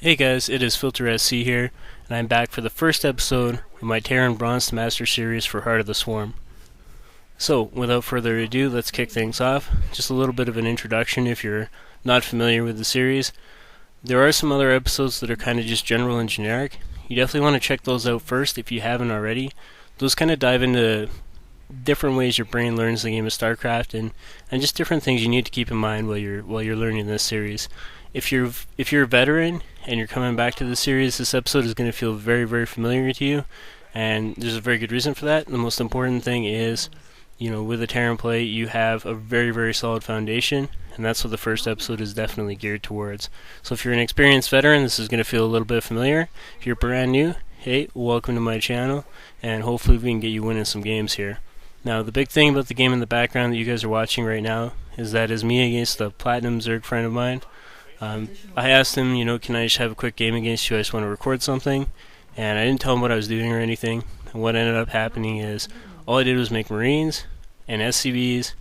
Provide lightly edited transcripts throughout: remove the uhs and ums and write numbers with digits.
Hey guys, it is Filter SC here, and I'm back for the first episode of my Terran Bronze to Master series for Heart of the Swarm. So, without further ado, let's kick things off. Just a little bit of an introduction if you're not familiar with the series. There are some other episodes that are kind of just general and generic. You definitely want to check those out first if you haven't already. Those kind of dive into different ways your brain learns the game of StarCraft and just different things you need to keep in mind while you're learning this series. If you're a veteran and you're coming back to the series, this episode is going to feel very, very familiar to you, and there's a very good reason for that. The most important thing is, with a Terran play, you have a very, very solid foundation, and that's what the first episode is definitely geared towards. So if you're an experienced veteran, this is going to feel a little bit familiar. If you're brand new, hey, welcome to my channel, and hopefully we can get you winning some games here. Now, the big thing about the game in the background that you guys are watching right now is that is me against a Platinum Zerg friend of mine. I asked him, can I just have a quick game against you? I just want to record something. And I didn't tell him what I was doing or anything. And what ended up happening is all I did was make Marines and SCVs,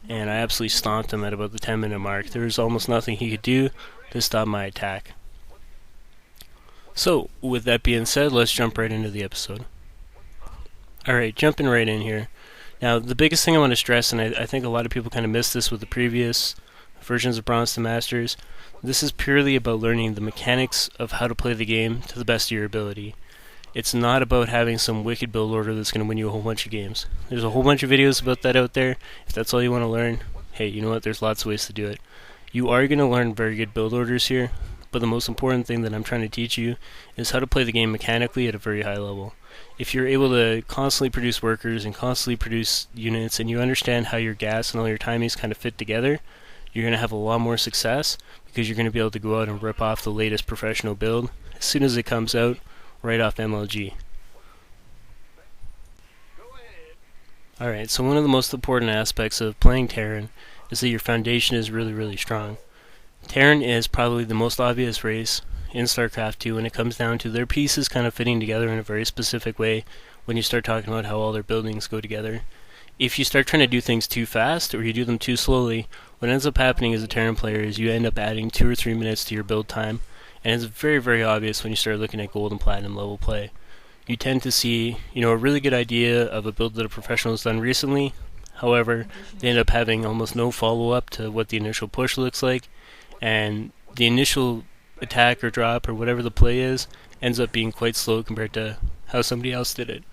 and I absolutely stomped him at about the 10-minute mark. There was almost nothing he could do to stop my attack. So, with that being said, let's jump right into the episode. Alright, jumping right in here. Now, the biggest thing I want to stress, and I think a lot of people kind of missed this with the previous versions of Bronze to Masters, this is purely about learning the mechanics of how to play the game to the best of your ability. It's not about having some wicked build order that's going to win you a whole bunch of games. There's a whole bunch of videos about that out there. If that's all you want to learn, hey, you know what, there's lots of ways to do it. You are going to learn very good build orders here, but the most important thing that I'm trying to teach you is how to play the game mechanically at a very high level. If you're able to constantly produce workers and constantly produce units, and you understand how your gas and all your timings kind of fit together, you're going to have a lot more success because you're going to be able to go out and rip off the latest professional build as soon as it comes out right off MLG. Alright, so one of the most important aspects of playing Terran is that your foundation is really, really strong. Terran is probably the most obvious race in StarCraft 2 when it comes down to their pieces kind of fitting together in a very specific way when you start talking about how all their buildings go together. If you start trying to do things too fast or you do them too slowly, what ends up happening as a Terran player is you end up adding 2 or 3 minutes to your build time, and it's very, very obvious when you start looking at gold and platinum level play. You tend to see, a really good idea of a build that a professional has done recently. However, they end up having almost no follow-up to what the initial push looks like, and the initial attack or drop or whatever the play is ends up being quite slow compared to how somebody else did it.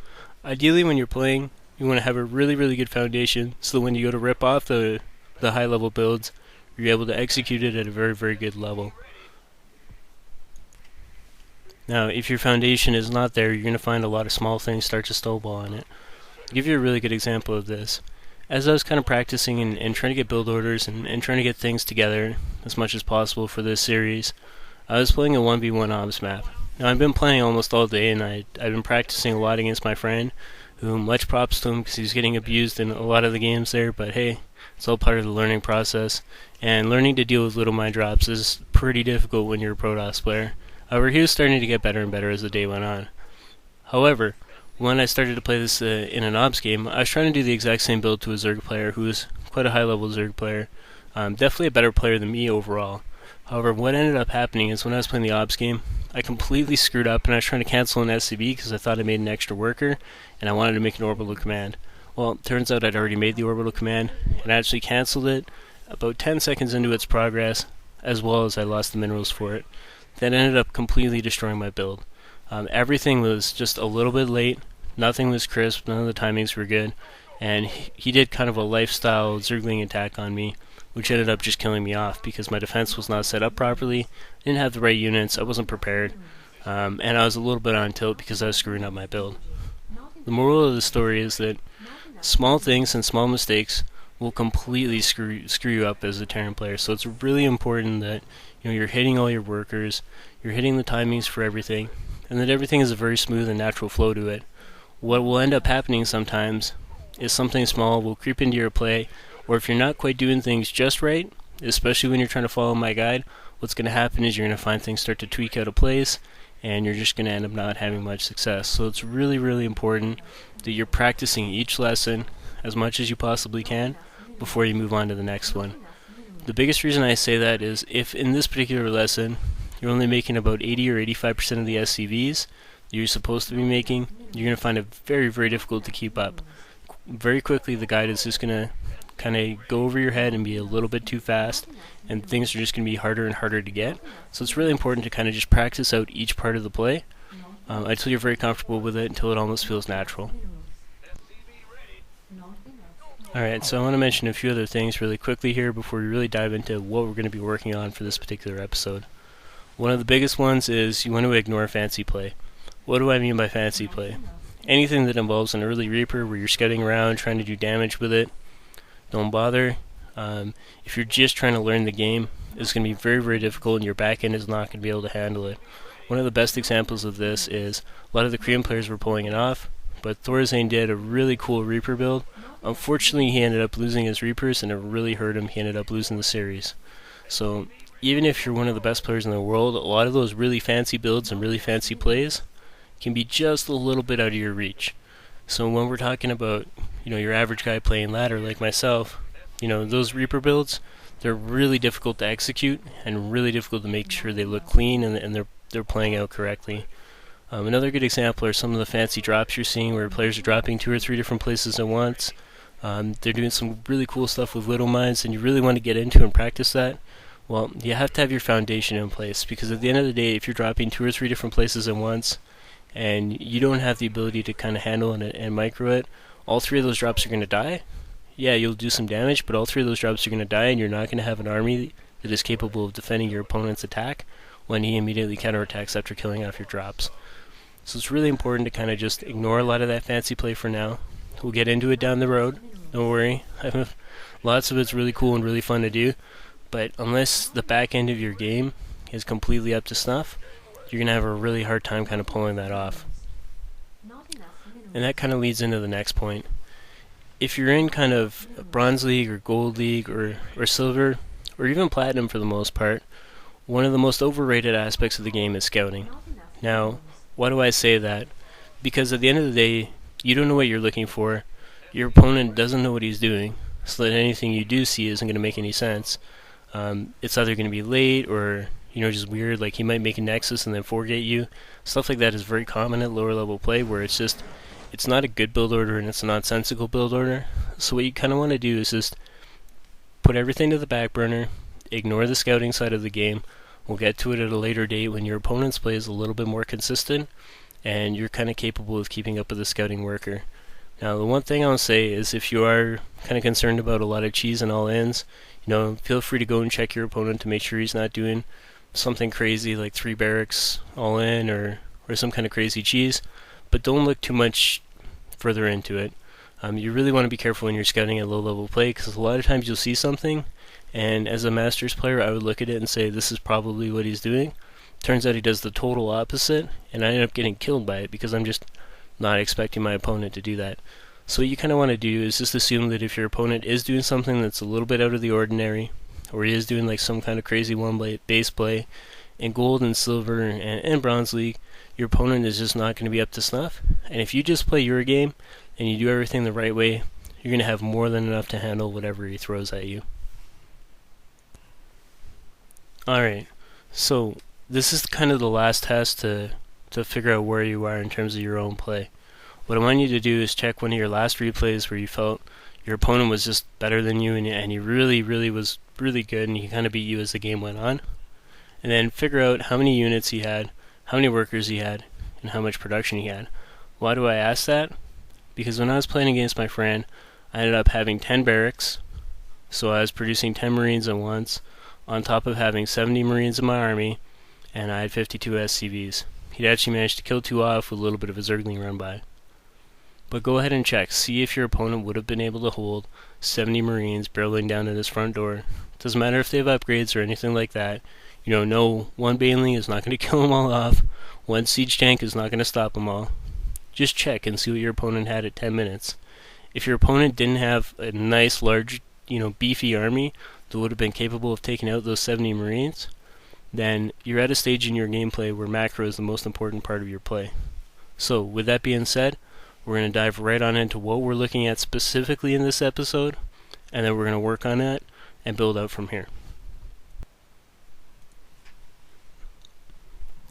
Ideally, when you're playing, you want to have a really, really good foundation so that when you go to rip off the high level builds, you're able to execute it at a very, very good level. Now, if your foundation is not there, you're going to find a lot of small things start to snowball on it. I'll give you a really good example of this. As I was kind of practicing and trying to get build orders and trying to get things together as much as possible for this series, I was playing a 1v1 obs map. Now, I've been playing almost all day, and I've been practicing a lot against my friend, who, much props to him because he's getting abused in a lot of the games there, but hey, it's all part of the learning process, and learning to deal with little mind drops is pretty difficult when you're a Protoss player. However, he was starting to get better and better as the day went on. However, when I started to play this in an Obs game, I was trying to do the exact same build to a Zerg player who was quite a high-level Zerg player, definitely a better player than me overall. However, what ended up happening is when I was playing the Obs game, I completely screwed up and I was trying to cancel an SCV because I thought I made an extra worker and I wanted to make an orbital command. Well, it turns out I'd already made the orbital command and I actually cancelled it about 10 seconds into its progress, as well as I lost the minerals for it. That ended up completely destroying my build. Everything was just a little bit late, nothing was crisp, none of the timings were good, and he did kind of a lifestyle Zergling attack on me, which ended up just killing me off because my defense was not set up properly, didn't have the right units, I wasn't prepared, and I was a little bit on tilt because I was screwing up my build. The moral of the story is that small things and small mistakes will completely screw you up as a Terran player, so it's really important that you're hitting all your workers, you're hitting the timings for everything, and that everything is a very smooth and natural flow to it. What will end up happening sometimes is something small will creep into your play, or if you're not quite doing things just right, especially when you're trying to follow my guide, what's going to happen is you're going to find things start to tweak out of place, and you're just going to end up not having much success. So it's really, really important that you're practicing each lesson as much as you possibly can before you move on to the next one. The biggest reason I say that is if in this particular lesson you're only making about 80 or 85% of the SCVs that you're supposed to be making, you're going to find it very, very difficult to keep up. Very quickly, the guide is just going to kind of go over your head and be a little bit too fast, and things are just going to be harder and harder to get. So it's really important to kind of just practice out each part of the play until you're very comfortable with it, until it almost feels natural. Alright, so I want to mention a few other things really quickly here before we really dive into what we're going to be working on for this particular episode. One of the biggest ones is you want to ignore fancy play. What do I mean by fancy play? Anything that involves an early Reaper where you're scouting around trying to do damage with it, don't bother. If you're just trying to learn the game, it's going to be very, very difficult, and your back end is not going to be able to handle it. One of the best examples of this is a lot of the Korean players were pulling it off, but Thorazane did a really cool Reaper build. Unfortunately, he ended up losing his Reapers, and it really hurt him. He ended up losing the series. So even if you're one of the best players in the world, a lot of those really fancy builds and really fancy plays can be just a little bit out of your reach. So when we're talking about, your average guy playing ladder like myself, those Reaper builds, they're really difficult to execute and really difficult to make sure they look clean and they're playing out correctly. Another good example are some of the fancy drops you're seeing where players are dropping 2 or 3 different places at once. They're doing some really cool stuff with little mines, and you really want to get into and practice that. Well, you have to have your foundation in place, because at the end of the day, if you're dropping 2 or 3 different places at once and you don't have the ability to kind of handle it and micro it, all 3 of those drops are going to die. Yeah, you'll do some damage, but all 3 of those drops are going to die, and you're not going to have an army that is capable of defending your opponent's attack when he immediately counterattacks after killing off your drops. So it's really important to kind of just ignore a lot of that fancy play for now. We'll get into it down the road. Don't worry. Lots of it's really cool and really fun to do, but unless the back end of your game is completely up to snuff, you're going to have a really hard time kind of pulling that off. And that kind of leads into the next point. If you're in kind of Bronze League or Gold League or Silver, or even Platinum for the most part, one of the most overrated aspects of the game is scouting. Now, why do I say that? Because at the end of the day, you don't know what you're looking for, your opponent doesn't know what he's doing, so that anything you do see isn't going to make any sense. It's either going to be late or just weird, like he might make a Nexus and then forgate you. Stuff like that is very common at lower level play, where it's not a good build order and it's a nonsensical build order. So what you kind of want to do is just put everything to the back burner, ignore the scouting side of the game. We'll get to it at a later date when your opponent's play is a little bit more consistent and you're kind of capable of keeping up with the scouting worker. Now, the one thing I'll say is if you are kind of concerned about a lot of cheese and all-ins, feel free to go and check your opponent to make sure he's not doing something crazy like 3 barracks all-in or some kind of crazy cheese, but don't look too much further into it. You really want to be careful when you're scouting at low-level play, because a lot of times you'll see something, and as a Masters player, I would look at it and say, this is probably what he's doing. Turns out he does the total opposite, and I end up getting killed by it because I'm just not expecting my opponent to do that. So what you kind of want to do is just assume that if your opponent is doing something that's a little bit out of the ordinary, or he is doing like some kind of crazy base play, in Gold and Silver and Bronze League, your opponent is just not going to be up to snuff. And if you just play your game and you do everything the right way, you're going to have more than enough to handle whatever he throws at you. Alright, so this is kind of the last test to figure out where you are in terms of your own play. What I want you to do is check one of your last replays where you felt your opponent was just better than you and he really, really was really good and he kind of beat you as the game went on. And then figure out how many units he had, how many workers he had, and how much production he had. Why do I ask that? Because when I was playing against my friend, I ended up having 10 barracks, so I was producing 10 Marines at once, on top of having 70 Marines in my army, and I had 52 SCVs. He'd actually managed to kill 2 off with a little bit of a Zergling run by. But go ahead and check, see if your opponent would have been able to hold 70 Marines barreling down at his front door. Doesn't matter if they have upgrades or anything like that. No, one Baneling is not going to kill them all off. One siege tank is not going to stop them all. Just check and see what your opponent had at 10 minutes. If your opponent didn't have a nice, large, beefy army that would have been capable of taking out those 70 Marines, then you're at a stage in your gameplay where macro is the most important part of your play. So, with that being said, we're going to dive right on into what we're looking at specifically in this episode, and then we're going to work on that and build out from here.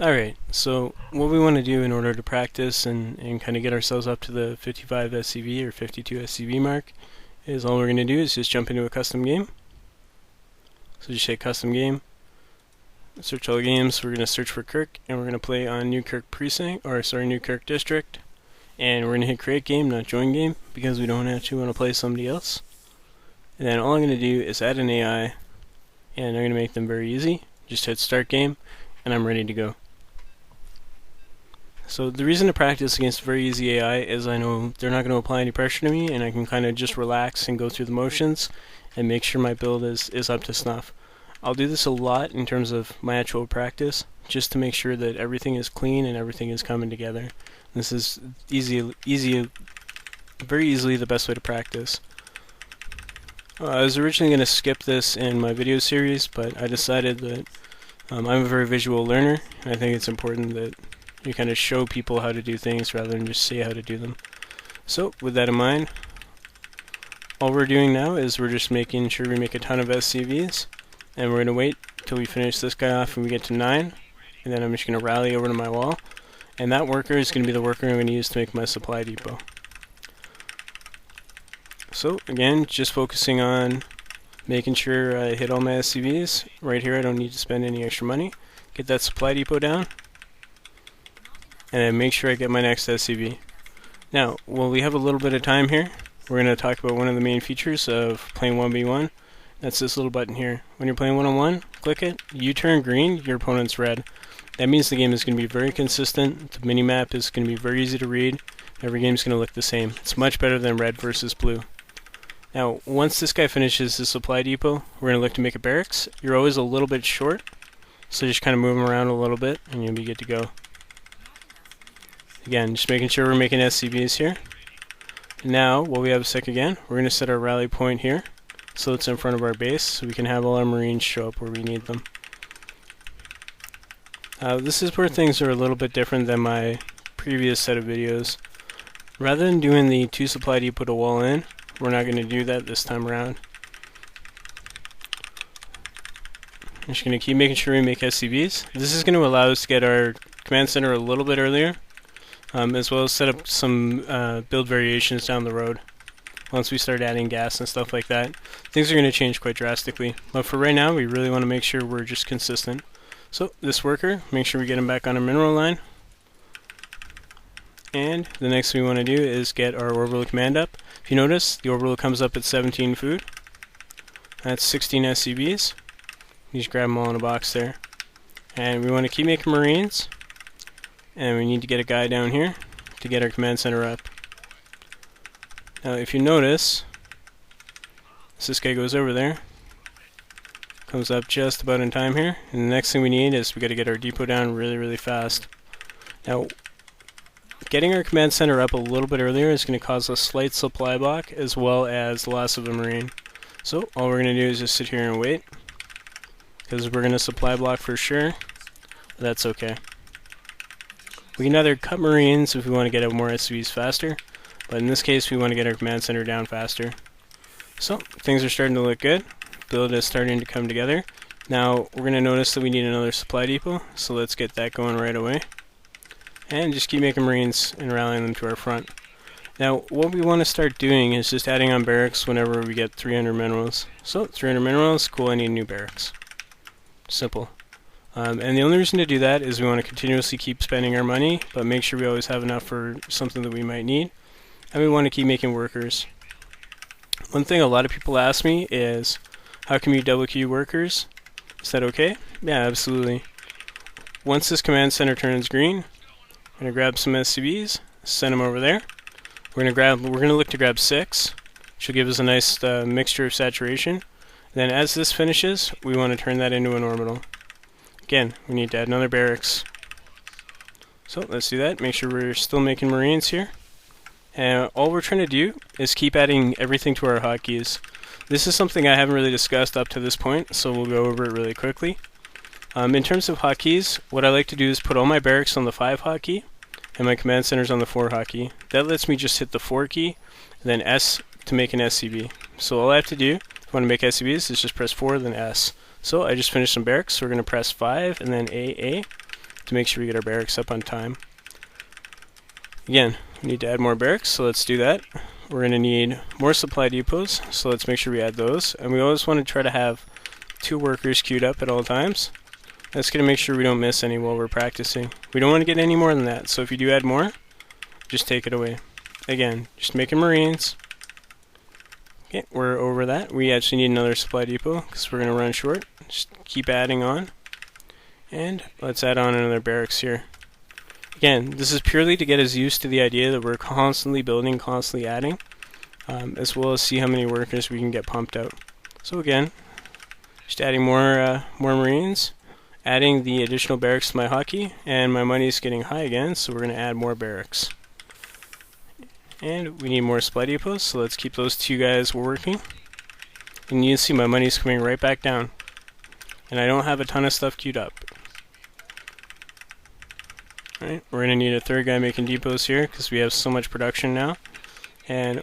Alright, so what we want to do in order to practice and kind of get ourselves up to the 55 SCV or 52 SCV mark is all we're going to do is just jump into a custom game. So just hit custom game, search all games. We're going to search for Kirk, and we're going to play on Newkirk Precinct, or sorry, Newkirk District. And we're going to hit create game, not join game, because we don't actually want to play somebody else. And then all I'm going to do is add an AI, and I'm going to make them very easy. Just hit start game, and I'm ready to go. So the reason to practice against very easy AI is I know they're not going to apply any pressure to me, and I can kind of just relax and go through the motions and make sure my build is up to snuff. I'll do this a lot in terms of my actual practice, just to make sure that everything is clean and everything is coming together. This is very easily the best way to practice. I was originally going to skip this in my video series, but I decided that I'm a very visual learner, and I think it's important that you kind of show people how to do things rather than just say how to do them. So with that in mind, all we're doing now is we're just making sure we make a ton of SCVs, and we're going to wait till we finish this guy off and we get to 9, and then I'm just going to rally over to my wall, and that worker is going to be the worker I'm going to use to make my supply depot. So again, just focusing on making sure I hit all my SCVs. Right here I don't need to spend any extra money. Get that supply depot down, and then make sure I get my next SCV. Now, while we have a little bit of time here, we're going to talk about one of the main features of playing 1v1. That's this little button here. When you're playing one-on-one, click it, you turn green, your opponent's red. That means the game is going to be very consistent, the minimap is going to be very easy to read, every game is going to look the same. It's much better than red versus blue. Now, once this guy finishes his supply depot, we're going to look to make a barracks. You're always a little bit short, so just kind of move him around a little bit, and you'll be good to go. Again, just making sure we're making SCVs here. Now, while we have a sec again, we're going to set our rally point here, so it's in front of our base, so we can have all our Marines show up where we need them. This is where things are a little bit different than my previous set of videos. Rather than doing the 2 supply depot to wall in, we're not going to do that this time around. I'm just going to keep making sure we make SCVs. This is going to allow us to get our command center a little bit earlier, as well as set up some build variations down the road. Once we start adding gas and stuff like that, things are going to change quite drastically. But for right now, we really want to make sure we're just consistent. So this worker, make sure we get him back on a mineral line. And the next thing we want to do is get our orbital command up. If you notice, the orbital comes up at 17 food. That's 16 SCVs. You just grab them all in a box there. And we want to keep making Marines. And we need to get a guy down here to get our command center up. Now if you notice, as this guy goes over there, comes up just about in time here, and the next thing we need is we got to get our depot down really fast. Now getting our command center up a little bit earlier is going to cause a slight supply block as well as the loss of a Marine. So all we're going to do is just sit here and wait, because we're going to supply block for sure. That's okay. We can either cut Marines if we want to get out more SCVs faster, but in this case we want to get our command center down faster. So things are starting to look good. Build is starting to come together. Now we're going to notice that we need another supply depot, so let's get that going right away. And just keep making Marines and rallying them to our front. Now what we want to start doing is just adding on barracks whenever we get 300 minerals. So 300 minerals, cool, I need a new barracks. Simple. And the only reason to do that is we want to continuously keep spending our money, but make sure we always have enough for something that we might need. And we want to keep making workers. One thing a lot of people ask me is, how can you double queue workers? Is that okay? Yeah, absolutely. Once this command center turns green, I'm going to grab some SCVs, send them over there. We're going to look to grab 6, which will give us a nice mixture of saturation. Then as this finishes, we want to turn that into an orbital. Again, we need to add another barracks. So let's do that. Make sure we're still making Marines here. And all we're trying to do is keep adding everything to our hotkeys. This is something I haven't really discussed up to this point, so we'll go over it really quickly. In terms of hotkeys, what I like to do is put all my barracks on the 5 hotkey and my command centers on the 4 hotkey. That lets me just hit the 4 key, then S to make an SCV. So all I have to do, if I want to make SCVs, is just press 4, then S. So I just finished some barracks, so we're going to press 5 and then AA to make sure we get our barracks up on time. Again, we need to add more barracks, so let's do that. We're going to need more supply depots, so let's make sure we add those. And we always want to try to have 2 workers queued up at all times. That's going to make sure we don't miss any while we're practicing. We don't want to get any more than that, so if you do add more, just take it away. Again, just making Marines. Okay, we're over that. We actually need another supply depot because we're going to run short. Just keep adding on. And let's add on another barracks here. Again, this is purely to get us used to the idea that we're constantly building, constantly adding, as well as see how many workers we can get pumped out. So again, just adding more Marines, adding the additional barracks to my hockey, and my money is getting high again, so we're going to add more barracks. And we need more supply depots, so let's keep those 2 guys working. And you can see my money's coming right back down. And I don't have a ton of stuff queued up. Alright, we're going to need a 3rd guy making depots here, because we have so much production now. And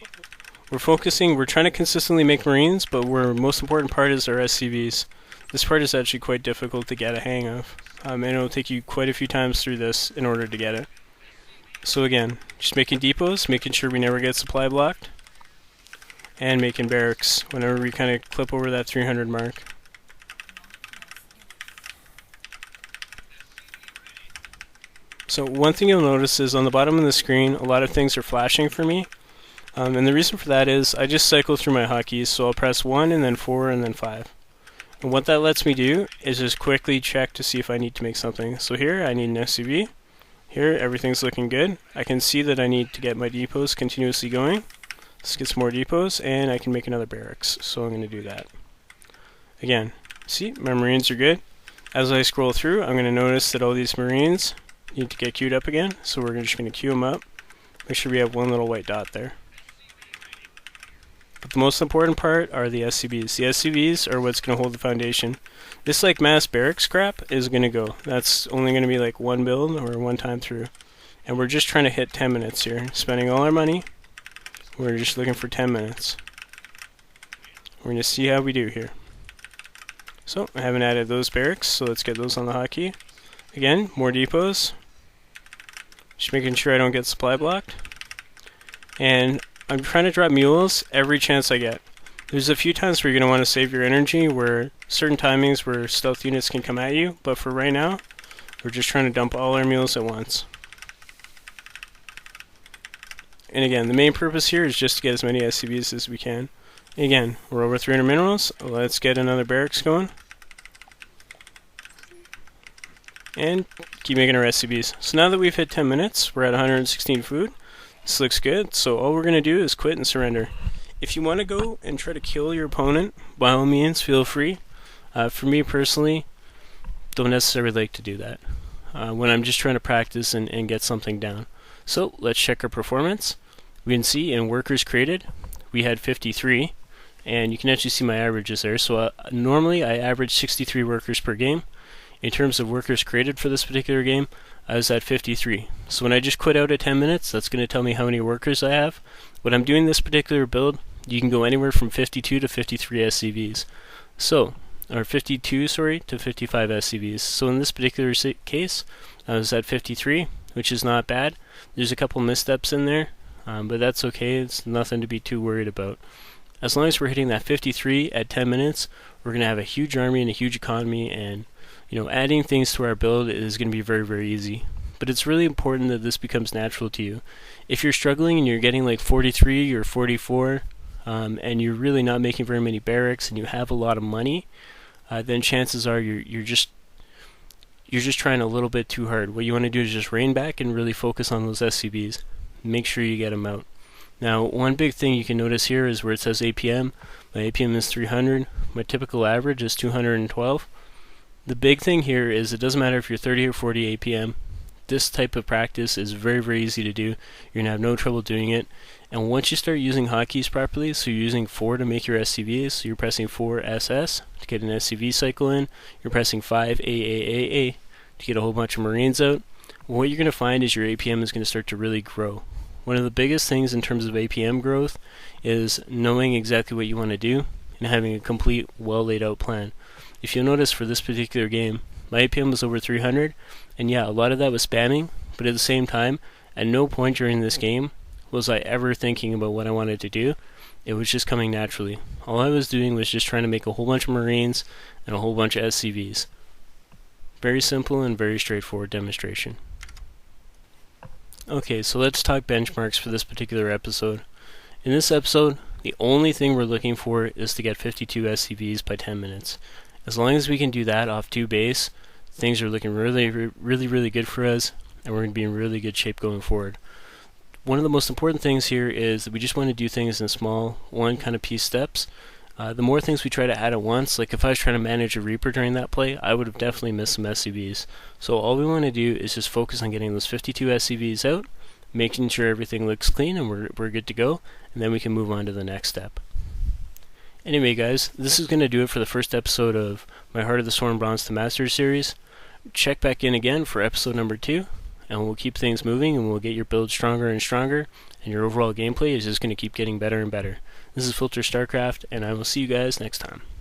we're trying to consistently make Marines, but our most important part is our SCVs. This part is actually quite difficult to get a hang of. And it'll take you quite a few times through this in order to get it. So again, just making depots, making sure we never get supply blocked, and making barracks whenever we kind of clip over that 300 mark. So one thing you'll notice is on the bottom of the screen, a lot of things are flashing for me. And the reason for that is I just cycle through my hotkeys, so I'll press 1 and then 4 and then 5. And what that lets me do is just quickly check to see if I need to make something. So here I need an SCV. Here everything's looking good. I can see that I need to get my depots continuously going. Let's get some more depots and I can make another barracks. So I'm going to do that. Again, see, my Marines are good. As I scroll through, I'm going to notice that all these Marines need to get queued up again. So we're just going to queue them up. Make sure we have one little white dot there. But the most important part are the SCVs. The SCVs are what's going to hold the foundation. This like mass barracks crap is going to go. That's only going to be like one build or one time through. And we're just trying to hit 10 minutes here. Spending all our money. We're just looking for 10 minutes. We're going to see how we do here. So I haven't added those barracks, so let's get those on the hotkey. Again, more depots. Just making sure I don't get supply blocked. And I'm trying to drop mules every chance I get. There's a few times where you're going to want to save your energy, where certain timings where stealth units can come at you, but for right now, we're just trying to dump all our mules at once. And again, the main purpose here is just to get as many SCVs as we can. Again, we're over 300 minerals. Let's get another barracks going. And keep making our SCVs. So now that we've hit 10 minutes, we're at 116 food. This looks good, so all we're going to do is quit and surrender. If you want to go and try to kill your opponent, by all means, feel free. For me personally, don't necessarily like to do that when I'm just trying to practice and get something down. So let's check our performance. We can see in workers created, we had 53, and you can actually see my averages there. So normally I average 63 workers per game. In terms of workers created for this particular game, I was at 53. So when I just quit out at 10 minutes, that's going to tell me how many workers I have. When I'm doing this particular build, you can go anywhere from 52 to 53 SCVs. So, or 52, sorry, to 55 SCVs. So in this particular case, I was at 53, which is not bad. There's a couple missteps in there, but that's okay. It's nothing to be too worried about. As long as we're hitting that 53 at 10 minutes, we're going to have a huge army and a huge economy, and adding things to our build is going to be very, very easy. But it's really important that this becomes natural to you. If you're struggling and you're getting like 43 or 44, and you're really not making very many barracks and you have a lot of money, then chances are you're just trying a little bit too hard. What you want to do is just rein back and really focus on those SCVs. Make sure you get them out. Now, one big thing you can notice here is where it says APM. My APM is 300. My typical average is 212. The big thing here is it doesn't matter if you're 30 or 40 APM. This type of practice is very, very easy to do. You're going to have no trouble doing it. And once you start using hotkeys properly, so you're using 4 to make your SCVs, so you're pressing 4 SS to get an SCV cycle in, you're pressing 5 AAAA to get a whole bunch of Marines out, what you're going to find is your APM is going to start to really grow. One of the biggest things in terms of APM growth is knowing exactly what you want to do and having a complete, well laid out plan. If you'll notice for this particular game, My APM was over 300, and yeah, a lot of that was spamming, but at the same time, at no point during this game was I ever thinking about what I wanted to do. It was just coming naturally. All I was doing was just trying to make a whole bunch of Marines and a whole bunch of SCVs. Very simple and very straightforward demonstration. Okay, so let's talk benchmarks for this particular episode. In this episode, the only thing we're looking for is to get 52 SCVs by 10 minutes. As long as we can do that off 2 base, things are looking really good for us, and we're going to be in really good shape going forward. One of the most important things here is that we just want to do things in small, one kind of piece steps. The more things we try to add at once, like if I was trying to manage a Reaper during that play, I would have definitely missed some SCVs. So all we want to do is just focus on getting those 52 SCVs out, making sure everything looks clean and we're good to go, and then we can move on to the next step. Anyway guys, this is going to do it for the first episode of my Heart of the Sworn Bronze to Masters series. Check back in again for episode number 2, and we'll keep things moving and we'll get your build stronger and stronger, and your overall gameplay is just going to keep getting better and better. This is Filter StarCraft, and I will see you guys next time.